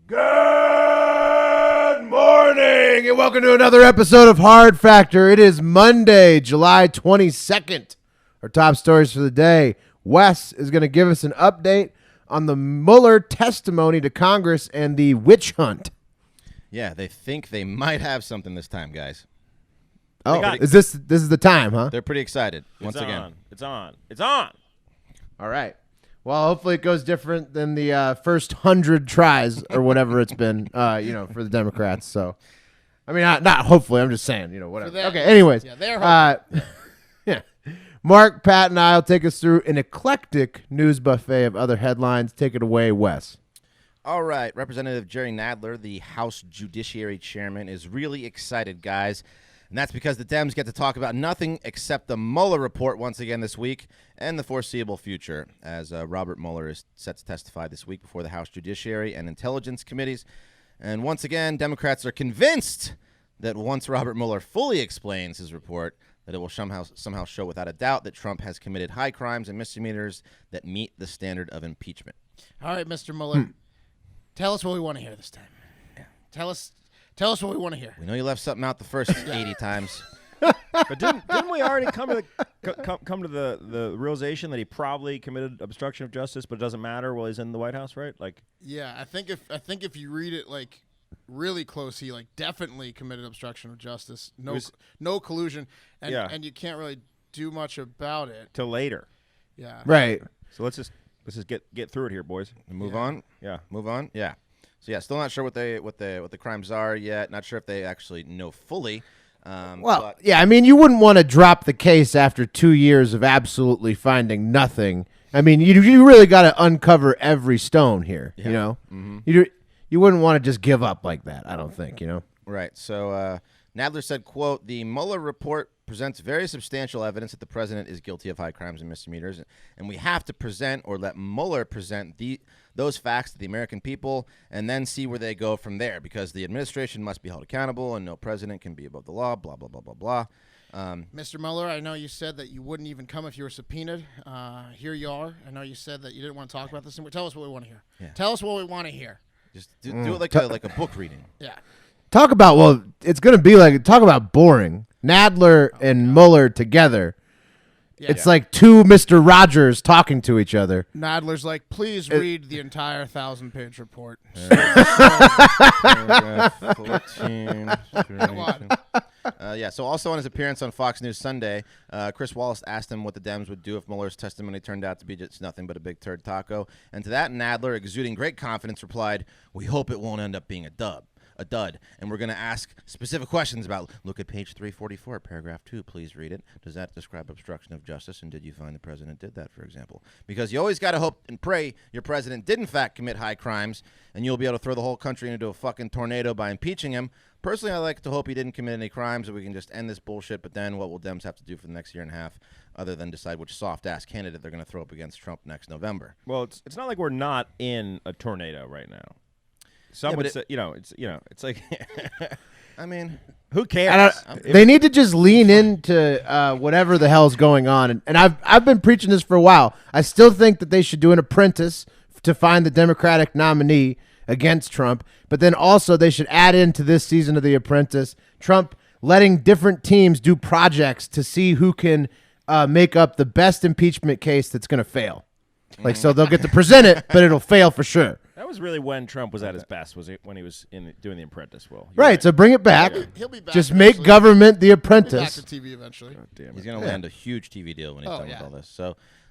Good morning, and welcome to another episode of Hard Factor. It is Monday, July 22nd. Our top stories for the day. Wes is going to give us an update on the Mueller testimony to Congress and the witch hunt. Yeah, they think they might have something this time, guys. Oh, is this is the time, huh? They're pretty excited once again. It's on. All right. Well, hopefully it goes different than the first 100 tries or whatever it's been, for the Democrats. So, I mean, not hopefully. I'm just saying, whatever. Okay. Anyways, yeah, they're hoping. yeah. Mark, Pat, and I will take us through an eclectic news buffet of other headlines. Take it away, Wes. All right. Representative Jerry Nadler, the House Judiciary Chairman, is really excited, guys. And that's because the Dems get to talk about nothing except the Mueller report once again this week and the foreseeable future, as Robert Mueller is set to testify this week before the House Judiciary and Intelligence Committees. And once again, Democrats are convinced that once Robert Mueller fully explains his report, that it will somehow show without a doubt that Trump has committed high crimes and misdemeanors that meet the standard of impeachment. All right, Mr. Mueller, tell us what we want to hear this time. Yeah. Tell us what we want to hear. We know you left something out the first 80 times. But didn't we already come to the realization that he probably committed obstruction of justice, but it doesn't matter while he's in the White House, right? Like, yeah, I think if you read it like really close, he like definitely committed obstruction of justice. No collusion, and you can't really do much about it till later. Yeah. Right. So let's just get through it here, boys. And move on. Yeah. Move on. Yeah. So yeah, still not sure what the crimes are yet. Not sure if they actually know fully. I mean, you wouldn't want to drop the case after 2 years of absolutely finding nothing. I mean, you really got to uncover every stone here. Yeah. Mm-hmm. You wouldn't want to just give up like that. I don't think. Right. So Nadler said, "quote The Mueller report presents very substantial evidence that the president is guilty of high crimes and misdemeanors, and we have to present or let Mueller present those facts to the American people and then see where they go from there, because the administration must be held accountable and no president can be above the law, blah, blah, blah, blah, blah." Mr. Mueller, I know you said that you wouldn't even come if you were subpoenaed. Here you are. I know you said that you didn't want to talk about this. Tell us what we want to hear. Yeah. Tell us what we want to hear. Just do it like a book reading. Yeah. Talk about, it's going to be like, talk about boring. Nadler and Mueller together. Yeah. It's like two Mr. Rogers talking to each other. Nadler's like, please read the entire 1,000-page report. Paragraph 14. Come on. So also on his appearance on Fox News Sunday, Chris Wallace asked him what the Dems would do if Mueller's testimony turned out to be just nothing but a big turd taco. And to that, Nadler, exuding great confidence, replied, "We hope it won't end up being a dud. And we're going to ask specific questions about, look at page 344, paragraph 2. Please read it. Does that describe obstruction of justice? And did you find the president did that, for example? Because you always got to hope and pray your president did, in fact, commit high crimes, and you'll be able to throw the whole country into a fucking tornado by impeaching him. Personally, I like to hope he didn't commit any crimes, so we can just end this bullshit. But then what will Dems have to do for the next year and a half other than decide which soft-ass candidate they're going to throw up against Trump next November? Well, it's not like we're not in a tornado right now. Some would say, it's like, I mean, who cares? They need to just lean into whatever the hell's going on. And I've been preaching this for a while. I still think that they should do an apprentice to find the Democratic nominee against Trump. But then also they should add into this season of The Apprentice, Trump letting different teams do projects to see who can make up the best impeachment case that's going to fail. Like, so they'll get to present it, but it'll fail for sure. That was really when Trump was at his best, was it when he was doing The Apprentice? Will right, so bring it back. He'll be back. Just eventually. make government The He'll be back Apprentice. to TV eventually. He's going to land a huge TV deal when he's done with all this.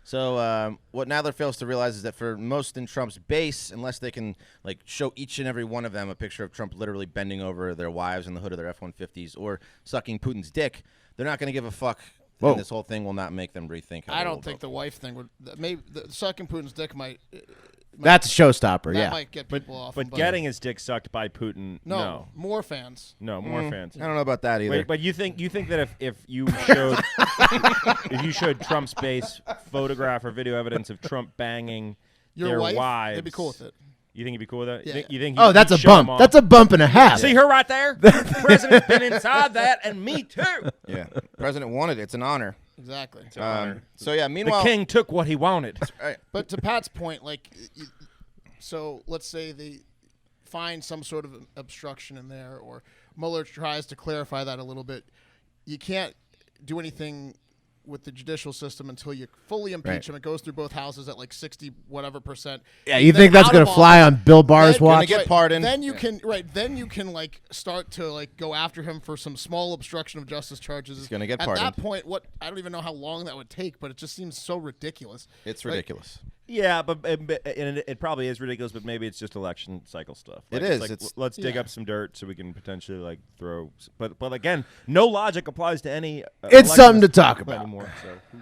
So what Nadler fails to realize is that for most in Trump's base, unless they can like show each and every one of them a picture of Trump literally bending over their wives in the hood of their F-150s or sucking Putin's dick, they're not going to give a fuck. Whoa. And this whole thing will not make them rethink how I they don't will think vote. the wife thing would. Maybe sucking Putin's dick might. That's a showstopper, That yeah. might get people off. But getting his dick sucked by Putin, no. More fans. No, more fans. I don't know about that either. Wait, but you think that if you showed if you showed Trump's base photograph or video evidence of Trump banging Your their wife, wives, they'd be cool with it. You think he'd be cool with that? Yeah. You think Oh, that's he'd a show them bump. off? That's a bump and a half. See her right there? The president's been inside that, and me too. Yeah, president wanted it. It's an honor. Exactly. So yeah, meanwhile, The king took what he wanted. right. But to Pat's point, like, so let's say the find some sort of obstruction in there, or Mueller tries to clarify that a little bit, you can't do anything with the judicial system until you fully impeach him. It goes through both houses at like 60 whatever percent. Yeah, you think that's going to fly on Bill Barr's watch? Get pardoned. Then you can Then you can like start to like go after him for some small obstruction of justice charges. He's going to get pardoned. At that point, I don't even know how long that would take, but it just seems so ridiculous. It's ridiculous. Yeah, but it probably is ridiculous, but maybe it's just election cycle stuff. It is. Like, let's dig up some dirt so we can potentially like throw. But again, no logic applies to any. It's something to talk about anymore. So.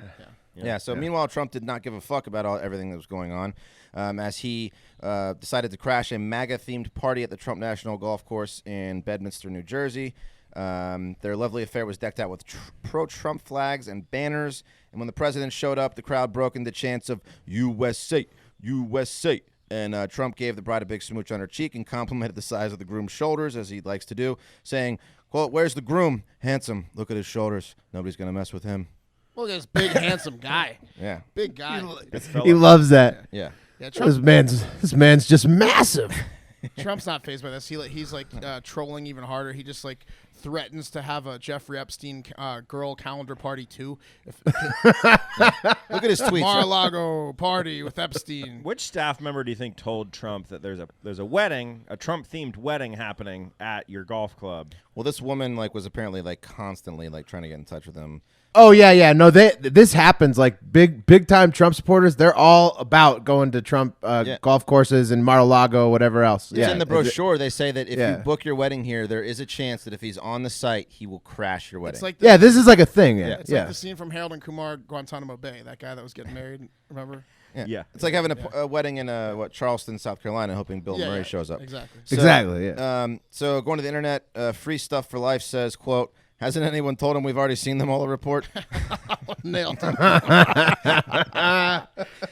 Yeah. So meanwhile, Trump did not give a fuck about everything that was going on, as he decided to crash a MAGA-themed party at the Trump National Golf Course in Bedminster, New Jersey. Their lovely affair was decked out with pro-Trump flags and banners. And when the president showed up, the crowd broke into chants of USA, USA. And Trump gave the bride a big smooch on her cheek and complimented the size of the groom's shoulders, as he likes to do, saying, quote, "Where's the groom? Handsome. Look at his shoulders. Nobody's going to mess with him." Look at this big, handsome guy. Yeah. Big guy. He loves that. Yeah. Yeah, Trump, This man's just massive. Trump's not fazed by this. He's like trolling even harder. He just like threatens to have a Jeffrey Epstein girl calendar party too. Look at his tweets. Mar-a-Lago party with Epstein. Which staff member do you think told Trump that there's a wedding, a Trump-themed wedding happening at your golf club? Well, this woman was apparently constantly trying to get in touch with him. Oh yeah. No, this happens. Like big time Trump supporters, they're all about going to Trump golf courses in Mar-a-Lago, whatever else. It's in the brochure. They say that if you book your wedding here, there is a chance that if he's on the site, he will crash your wedding. It's like this is like a thing. It's like the scene from Harold and Kumar Guantanamo Bay. That guy that was getting married. Remember? Yeah. It's like having a wedding in Charleston, South Carolina, hoping Bill Murray shows up. Exactly. Exactly. Yeah. So going to the internet, Free Stuff for Life says, quote, "Hasn't anyone told him we've already seen them all a report?" Nailed it.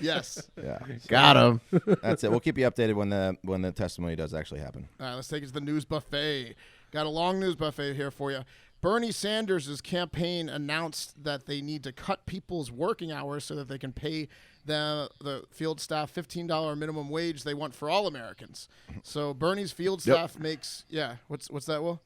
Yes. Yeah. Got him. That's it. We'll keep you updated when the testimony does actually happen. All right, let's take it to the news buffet. Got a long news buffet here for you. Bernie Sanders' campaign announced that they need to cut people's working hours so that they can pay the field staff $15 minimum wage they want for all Americans. So Bernie's field staff makes what's that, Will?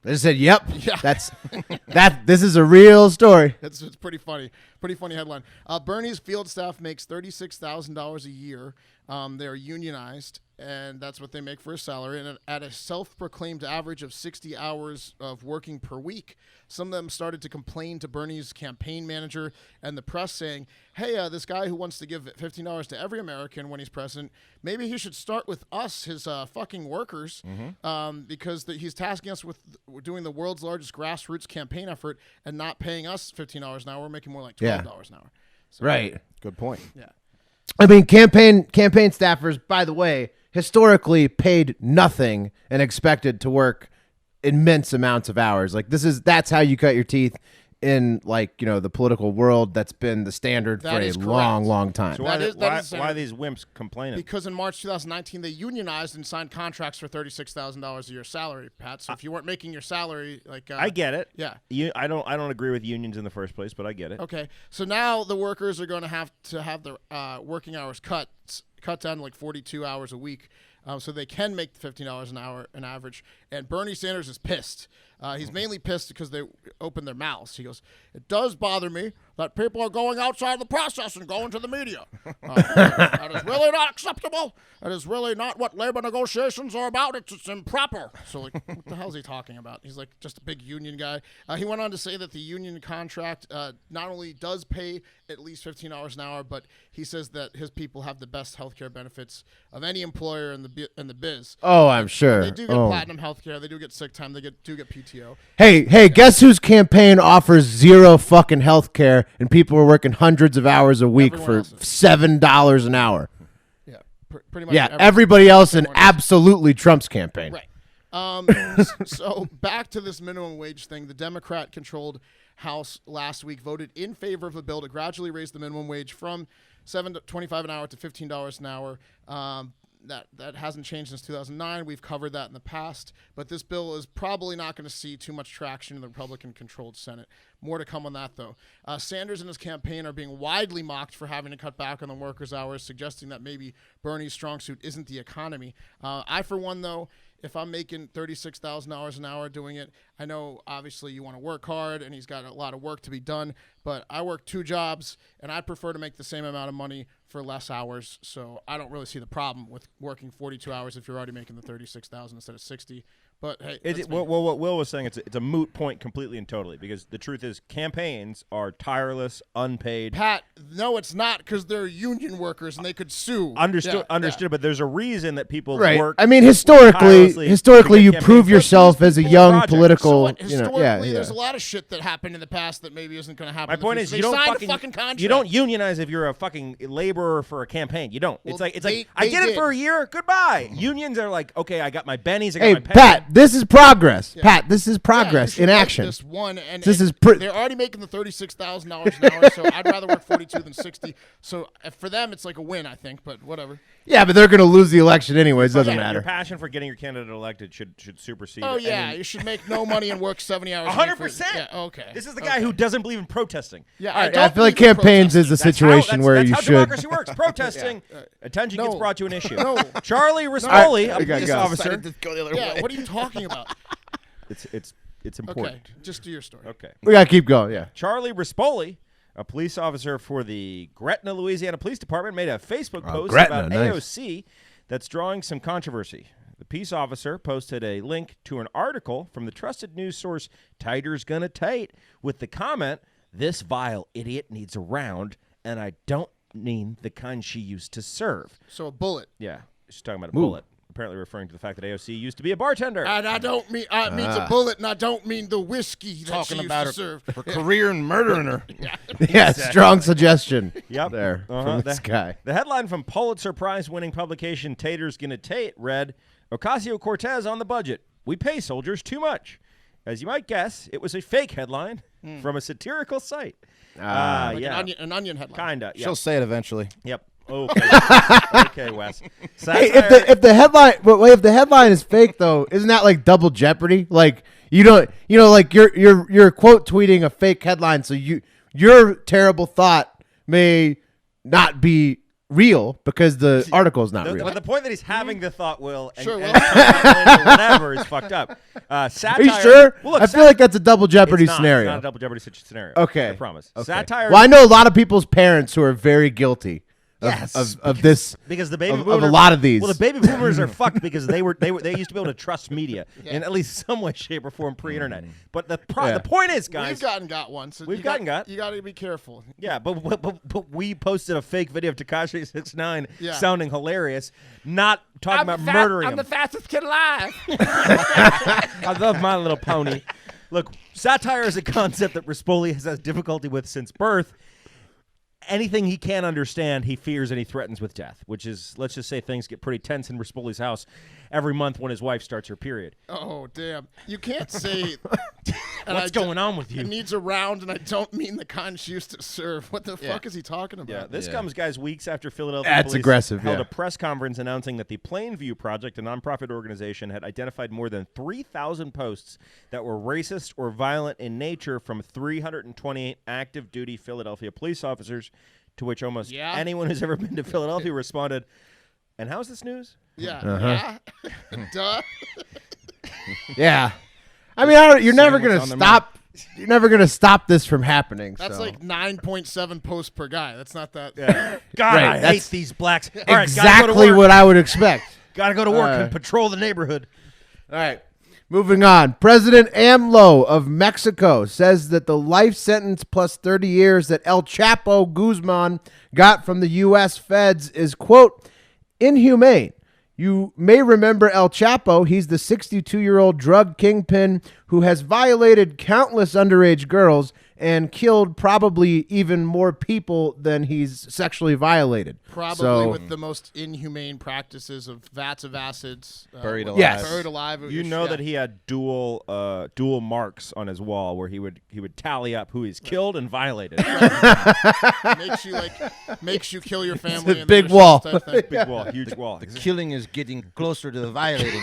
They just said, "Yep, Yeah. This is a real story." It's pretty funny. Pretty funny headline. Bernie's field staff makes $36,000 a year. They're unionized, and that's what they make for a salary. And at a self-proclaimed average of 60 hours of working per week, some of them started to complain to Bernie's campaign manager and the press, saying, "Hey, this guy who wants to give $15 to every American when he's president, maybe he should start with us, his fucking workers, because he's tasking us with doing the world's largest grassroots campaign effort and not paying us $15 an hour. We're making more like $12 an hour." So, Right. Good point. Yeah. I mean, campaign staffers, by the way, historically paid nothing and expected to work immense amounts of hours. Like that's how you cut your teeth in the political world. That's been the standard for a long time. So That is why are these wimps complaining? Because in March 2019, they unionized and signed contracts for $36,000 a year salary, Pat. So if you weren't making your salary, I get it. Yeah. I don't agree with unions in the first place, but I get it. Okay. So now the workers are going to have their working hours cut down to like 42 hours a week, so they can make $15 an hour an average. And Bernie Sanders is pissed. He's mainly pissed because they opened their mouths. He goes, "It does bother me that people are going outside the process and going to the media. That is really not acceptable. That is really not what labor negotiations are about. It's improper." So, what the hell is he talking about? He's like just a big union guy. He went on to say that the union contract not only does pay at least $15 an hour, but he says that his people have the best health care benefits of any employer in the biz. Oh, I'm sure. They do get platinum health care. They do get sick time. They do get PTO. Hey, guess whose campaign offers zero fucking health care and people are working hundreds of hours a week Everyone for else's. $7 an hour? Yeah, pretty much. Yeah, everybody else in absolutely Trump's campaign. Right. So back to this minimum wage thing. The Democrat-controlled House last week voted in favor of a bill to gradually raise the minimum wage from $7.25 an hour to $15 an hour. That hasn't changed since 2009. We've covered that in the past, but this bill is probably not going to see too much traction in the Republican-controlled Senate. More to come on that, though. Sanders and his campaign are being widely mocked for having to cut back on the workers' hours, suggesting that maybe Bernie's strong suit isn't the economy. I, for one, though, if I'm making $36,000 an hour doing it, I know obviously you want to work hard and he's got a lot of work to be done, but I work 2 jobs and I'd prefer to make the same amount of money for less hours. So I don't really see the problem with working 42 hours if you're already making the 36,000 instead of 60. But hey, what Will was saying, it's a moot point completely and totally, because the truth is campaigns are tireless, unpaid. Pat, no, it's not, because they're union workers and they could sue. Understood, Yeah. but there's a reason that people Right. work. I mean, historically, to you get prove campaigns. yourself as a People young projects. political. So what, historically, yeah. there's a lot of shit that happened in the past that maybe isn't going to happen. My in the point future. is, They you don't signed a fucking contract. you don't unionize if you're a fucking laborer for a campaign. You don't. Well, it's like they I did it did. for a year. Goodbye. Unions are like, okay, I got my bennies. I got Hey, my pension. Pat, this is progress. Pat, this is progress you in should make action. This one, and This and is they're already making the $36,000 an hour, so I'd rather work 42 than 60. So for them, it's like a win, I think. But whatever. Yeah, but they're going to lose the election anyways. Doesn't Yeah, matter. Your passion for getting your candidate elected should supersede. Oh yeah, any- you should make no money and work 70 hours. a week for- 100%. Yeah. Okay. This is the guy who doesn't believe in protesting. Yeah. All right, don't I feel like believe in campaigns is protesting. a That's how- situation where that's you how should. democracy works. Protesting, attention gets No. brought to an issue. No. Charlie Rispoli, All right, a police go. officer. Yeah. What are you talking about? It's important. Okay. Just do your story. Okay. We got to keep going. Yeah. Charlie Rispoli, a police officer for the Gretna, Louisiana Police Department, made a Facebook post Gretna, about nice. AOC that's drawing some controversy. The peace officer posted a link to an article from the trusted news source Tiger's Gonna Tate with the comment, "This vile idiot needs a round, and I don't mean the kind she used to serve." So a bullet. Yeah, she's talking about a bullet, apparently referring to the fact that AOC used to be a bartender. And I don't mean it means a bullet, and I don't mean the whiskey that Talking she used about to serve. her career and murdering her. Yeah, strong suggestion. Yep. There Uh-huh. from this guy. The headline from Pulitzer Prize-winning publication Tater's Gonna Tate read, "Ocasio-Cortez on the budget. We pay soldiers too much." As you might guess, it was a fake headline from a satirical site. Like yeah, an onion headline. kinda. She'll say it eventually. Yep. Okay. Okay, Wes. Hey, Satire- if the headline, but wait, if the headline is fake though, isn't that like double jeopardy? Like you don't, like you're quote tweeting a fake headline, so your terrible thought may not be real because the article is not real. But the point that he's having the thought, Will, and, Sure, and Will. whatever is fucked up. Satire, Are you sure? Well, look, I feel like that's a double jeopardy it's not, scenario. It's not a double jeopardy scenario. Okay, I promise. Okay. Satire. Well, I know a lot of people's parents who are very guilty of, Yes, of this. Because the baby of boomers, a lot of these. Well, the baby boomers are fucked because they used to be able to trust media in at least some way, shape, or form pre-internet. But the point is, guys, We've got one. So We've you got. You got to be careful. yeah, but we posted a fake video of Tekashi 6ix9ine Yeah. sounding hilarious, not talking about murdering I'm him. the fastest kid alive. I love My Little Pony. Look, satire is a concept that Rispoli has had difficulty with since birth. Anything he can't understand, he fears and he threatens with death, which is, let's just say things get pretty tense in Rispoli's house every month when his wife starts her period. Oh damn! You can't say. and What's going on with you? It needs a round, and I don't mean the kind she used to serve. What the Yeah. fuck is he talking about? Yeah, this comes, guys, weeks after Philadelphia That's police aggressive, held yeah. a press conference announcing that the Plainview Project, a nonprofit organization, had identified more than 3,000 posts that were racist or violent in nature from 328 active duty Philadelphia police officers, to which almost Yeah. anyone who's ever been to Philadelphia responded, "And how's this news?" Yeah. Duh. Yeah, I mean, you're never what's gonna on their stop. You're never gonna stop this from happening. That's so. like 9.7 posts per guy. That's not that. God, Right, I hate that's these blacks. All right, exactly what I would expect. Gotta go to work and patrol the neighborhood. All right. Moving on. President AMLO of Mexico says that the life sentence plus 30 years that El Chapo Guzman got from the U.S. feds is, quote, inhumane. You may remember El Chapo. He's the 62-year-old drug kingpin who has violated countless underage girls and killed probably even more people than he's sexually violated. Probably with the most inhumane practices of vats of acids. Buried alive. Yes. Buried alive. You know that he had dual marks on his wall where he would tally up who he's killed and violated. makes you kill your family. a big wall. Type thing. Big wall, huge wall. The killing is getting closer to the violating.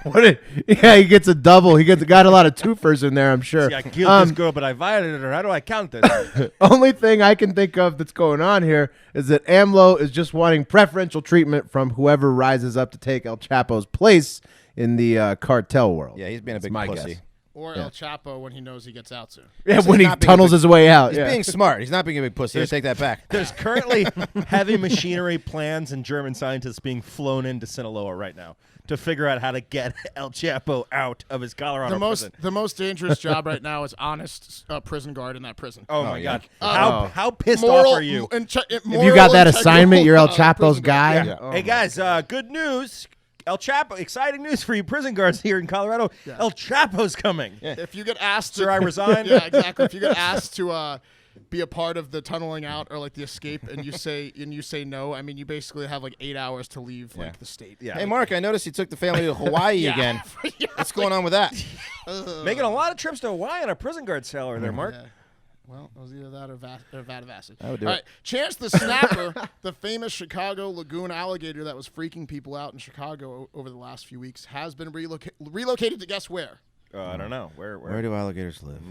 He gets a double. He got a lot of twofers in there, I'm sure. See, I killed this girl, but I violated her. How do I count this? Only thing I can think of that's going on here is that AMLO is just wanting preferential treatment from whoever rises up to take El Chapo's place in the cartel world. Yeah, he's being a That's big my pussy. guess. Or El Chapo when he knows he gets out soon. Yeah, He's when he not being tunnels a big- his way out. He's Yeah. being smart. He's not being a big pussy. I take that back. There's currently heavy machinery plans and German scientists being flown into Sinaloa right now to figure out how to get El Chapo out of his Colorado prison. The most dangerous job right now is honest prison guard in that prison. Oh my yeah. God! How pissed off are you? If you got that assignment, you're El Chapo's guy. Yeah. Oh Hey my guys, good news! El Chapo, exciting news for you prison guards here in Colorado. Yeah. El Chapo's coming. If you get asked, Sir, I resign. Yeah, exactly. If you get asked to be a part of the tunneling out or like the escape, and you say no, I mean, you basically have like 8 hours to leave like the state. Yeah. Hey, Mark, I noticed you took the family to Hawaii again. What's going on with that? Making a lot of trips to Hawaii on a prison guard salary there, Mark. Yeah. Well, it was either that or vat of acid. I would do All it. right, Chance the Snapper, the famous Chicago lagoon alligator that was freaking people out in Chicago over the last few weeks, has been relocated to guess where? I don't know. Where? Where do alligators live?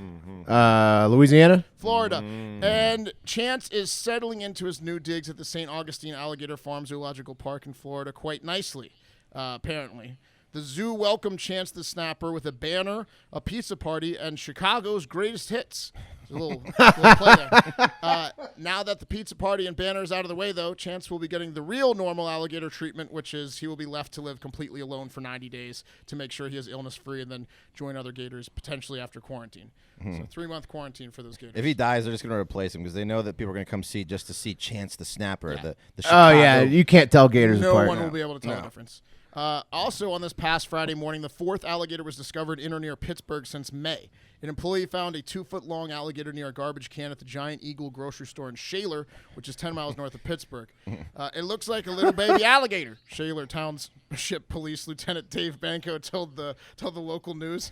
Louisiana? Florida. And Chance is settling into his new digs at the St. Augustine Alligator Farm Zoological Park in Florida quite nicely, apparently. The zoo welcomed Chance the Snapper with a banner, a pizza party, and Chicago's greatest hits. A little play there. Now that the pizza party and banner is out of the way, though, Chance will be getting the real normal alligator treatment, which is he will be left to live completely alone for 90 days to make sure he is illness-free and then join other gators potentially after quarantine. So 3-month quarantine for those gators. If he dies, they're just going to replace him because they know that people are going to come see just to see Chance the Snapper. Yeah. The Oh, Chicago. yeah. You can't tell gators No apart. one will be able to tell the difference. Also, on this past Friday morning, the 4th alligator was discovered in or near Pittsburgh since May. An employee found a 2-foot-long alligator near a garbage can at the Giant Eagle grocery store in Shaler, which is 10 miles north of Pittsburgh. It looks like a little baby alligator. Shaler Township Police Lieutenant Dave Banco told the local news.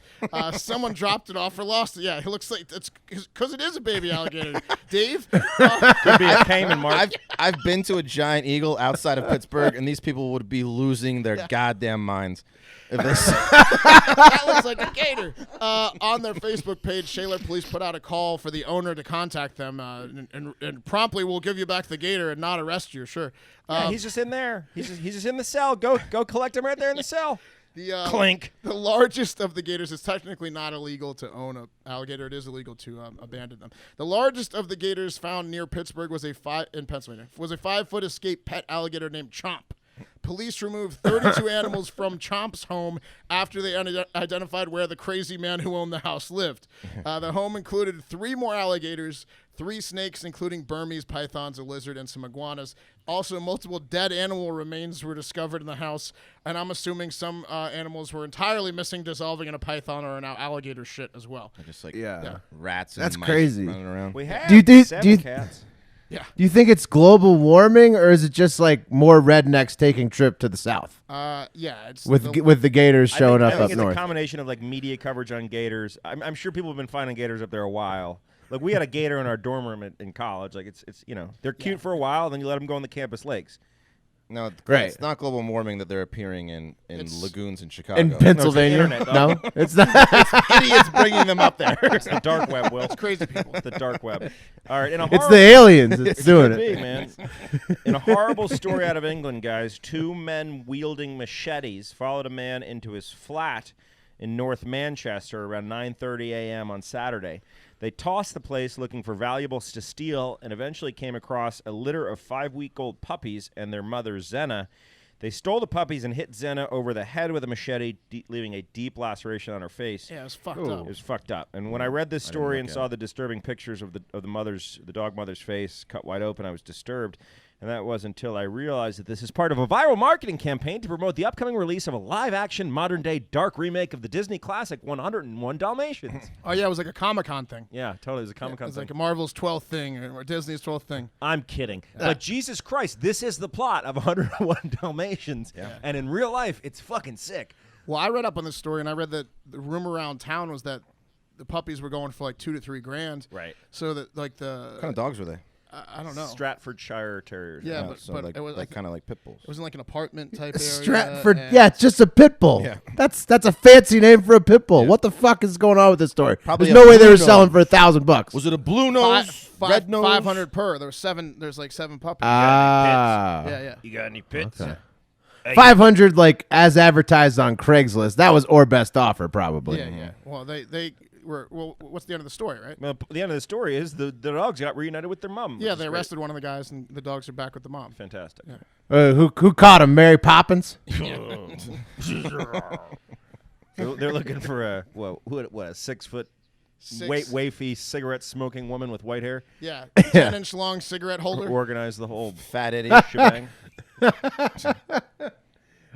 Someone dropped it off or lost it. Yeah, it looks like it's because it is a baby alligator. Dave? Could be a Cayman, Mark. I've been to a Giant Eagle outside of Pittsburgh, and these people would be losing their goddamn minds. If they That looks like a gator. On their Facebook page, Shaler Police put out a call for the owner to contact them and promptly will give you back the gator and not arrest you, sure. Yeah, he's just in there. He's just in the cell. Go collect him right there in the cell. Clink. The largest of the gators is technically not illegal to own an alligator. It is illegal to abandon them. The largest of the gators found near Pittsburgh in Pennsylvania was a 5-foot escaped pet alligator named Chomp. Police removed 32 animals from Chomp's home after they identified where the crazy man who owned the house lived. The home included 3 more alligators, 3 snakes, including Burmese pythons, a lizard, and some iguanas. Also, multiple dead animal remains were discovered in the house, and I'm assuming some animals were entirely missing, dissolving in a python or an alligator shit as well. just like rats. That's and mice crazy. running around. We have Do you 7 cats. Yeah. Do you think it's global warming, or is it just like more rednecks taking trip to the south Yeah. It's with the gators showing I up think it's north? a combination of like media coverage on gators. I'm sure people have been finding gators up there a while. Like we had a gator in our dorm room in college. Like it's they're cute for a while, then you let them go in the campus lakes. No, Right. It's not global warming that they're appearing in lagoons in Chicago. In Pennsylvania? internet, though. No, it's not. Idiots bringing them up there. It's the dark web, Will. It's crazy people. The dark web. All right, It's the aliens that's doing Could be, it. man. In a horrible story out of England, guys, 2 men wielding machetes followed a man into his flat in North Manchester around 9:30 a.m. on Saturday. They tossed the place looking for valuables to steal and eventually came across a litter of 5-week-old puppies and their mother, Zena. They stole the puppies and hit Zena over the head with a machete, leaving a deep laceration on her face. Yeah, it was fucked up. It was fucked up. And when I read this story and saw the disturbing pictures of the dog mother's face cut wide open, I was disturbed. And that was until I realized that this is part of a viral marketing campaign to promote the upcoming release of a live-action, modern-day dark remake of the Disney classic 101 Dalmatians. Oh, yeah, it was like a Comic-Con thing. Yeah, totally. It was a Comic-Con It was thing. like a Marvel's 12th thing or Disney's 12th thing. I'm kidding. But Jesus Christ, this is the plot of 101 Dalmatians. Yeah. And in real life, it's fucking sick. Well, I read up on this story, and I read that the rumor around town was that the puppies were going for like $2,000 to $3,000. Right. So that like the What kind of dogs were they? I don't know. Stratfordshire Terriers. Yeah, Oh, so but like, it was like kind of like pit bulls. it was in like an apartment type area. Stratford, and- yeah, it's just a pit bull. Yeah. That's a fancy name for a pit bull. What the fuck is going on with this story? Probably There's no a way they were blue selling nose. for $1,000. Was it a blue nose, red nose? 500 per. There's like 7 puppies. Ah, yeah. got any pits? Okay. 500 like as advertised on Craigslist. That was or best offer probably. Yeah. Well, they were. Well, what's the end of the story, right? Well, the end of the story is the dogs got reunited with their mom. Yeah, which they is great. arrested one of the guys, and the dogs are back with the mom. Fantastic. Who caught him? Mary Poppins. They're looking for a a 6 foot wafy cigarette smoking woman with white hair. Yeah, 10-inch long cigarette holder. Organize the whole Fat idiot. shebang.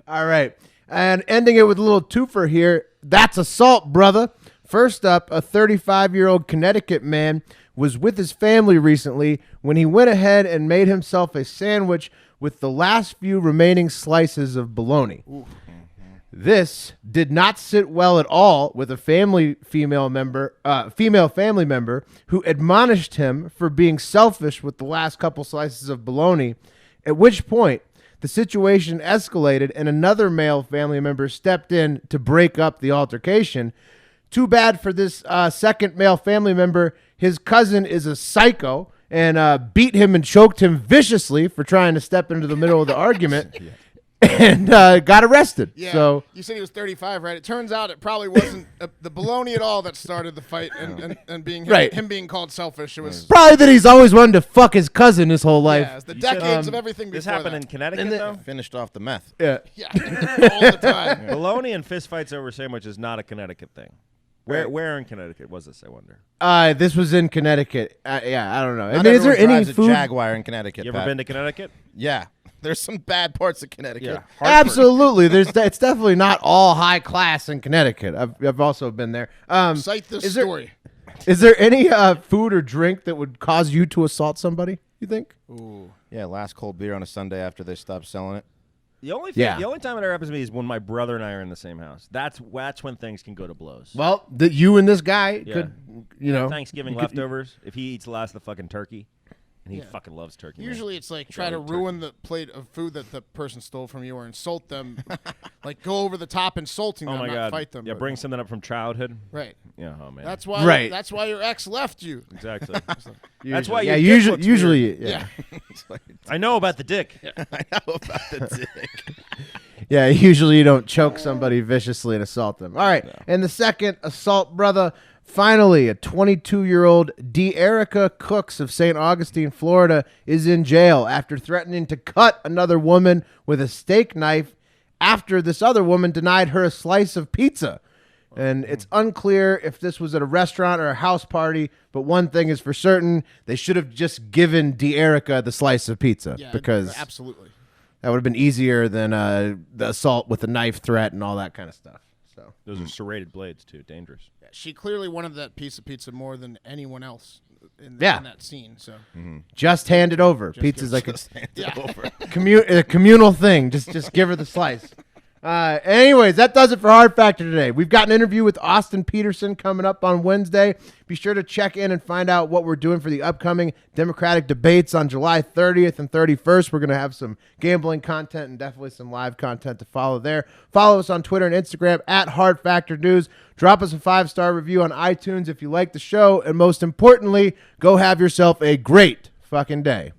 All right. And ending it with a little twofer here. That's assault, brother. First up, a 35-year-old Connecticut man was with his family recently when he went ahead and made himself a sandwich with the last few remaining slices of bologna. This did not sit well at all with a female family member who admonished him for being selfish with the last couple slices of bologna, at which point the situation escalated and another male family member stepped in to break up the altercation. Too bad for this second male family member. His cousin is a psycho and beat him and choked him viciously for trying to step into the middle of the argument. And got arrested. Yeah. So you said he was 35, right? It turns out it probably wasn't the baloney at all that started the fight and being him being called selfish. It was probably that he's always wanted to fuck his cousin his whole life. yeah, it's the decades of everything before This happened that. in Connecticut, though? Finished off the meth. Yeah. Yeah, all the time. Bologna and fistfights over sandwich is not a Connecticut thing. Where in Connecticut was this, I wonder? This was in Connecticut. Yeah, I don't know. I Not mean, is there everyone any drives a food? Jaguar in Connecticut? You ever Pat. been to Connecticut? Yeah. There's some bad parts of Connecticut. Yeah. Absolutely. It's definitely not all high class in Connecticut. I've also been there. Cite this is there- story. Is there any food or drink that would cause you to assault somebody, you think? Ooh. Yeah, last cold beer on a Sunday after they stopped selling it. The only Yeah. the only time it ever happens to me is when my brother and I are in the same house. That's when things can go to blows. Well, you and this guy Yeah. could, Thanksgiving you could- leftovers. If he eats the last of the fucking turkey, and he fucking loves turkey. man. Usually it's like try to ruin the plate of food that the person stole from you or insult them. Like go over the top insulting Oh them, my not god. fight them. Yeah, but- bring something up from childhood. Right. Yeah. Oh man. That's why Right. that's why your ex left you. exactly. That's why. Yeah, your dick looks usually, weird. yeah. I know about the dick. I know about the dick. Yeah, usually you don't choke somebody viciously and assault them. All right, and the second assault, brother, finally, a 22-year-old De'Erica Cooks of St. Augustine, Florida, is in jail after threatening to cut another woman with a steak knife after this other woman denied her a slice of pizza. And it's unclear if this was at a restaurant or a house party, but one thing is for certain, they should have just given De'Erica the slice of pizza Yeah, because absolutely. that would have been easier than the assault with a knife threat and all that kind of stuff. So Those are serrated blades too. Dangerous. She clearly wanted that piece of pizza more than anyone else in Yeah. that scene. So just hand it over. Pizza's like yeah. a communal thing. Just give her the slice. Anyways, that does it for Hard Factor today. We've got an interview with Austin Peterson coming up on Wednesday. Be sure to check in and find out what we're doing for the upcoming Democratic debates on July 30th and 31st. We're going to have some gambling content and definitely some live content to follow there. Follow us on Twitter and Instagram at Hard Factor News. Drop us a 5-star review on iTunes if you like the show. And most importantly, go have yourself a great fucking day.